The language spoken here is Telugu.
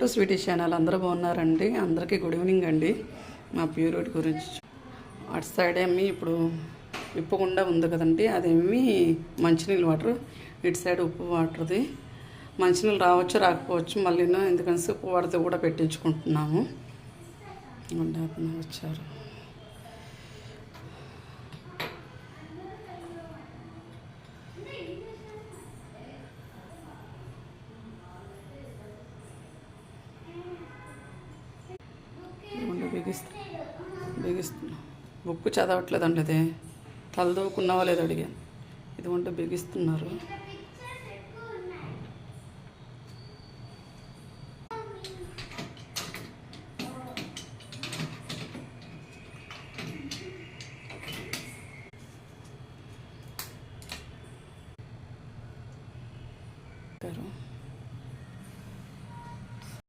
To Sweety channel. అందరూ బాగున్నారండి? అందరికీ గుడ్ ఈవినింగ్ అండి. మా ప్యూరిటీ గురించి అటు సైడ్ ఏమి ఇప్పుడు విప్పకుండా ఉంది కదండి, అదేమి మంచినీళ్ళు వాటర్, ఇటు సైడ్ ఉప్పు వాటర్ది. మంచినీళ్ళు రావచ్చు రాకపోవచ్చు, మళ్ళీ ఎందుకని ఉప్పు వాటర్ది కూడా పెట్టించుకుంటున్నాము. వచ్చారు. బిగిస్తున్నా. బుక్ చదవట్లేదండి, అదే తలదూకున్నావా లేదో అడిగాను. ఇది వంట బిగిస్తున్నారు.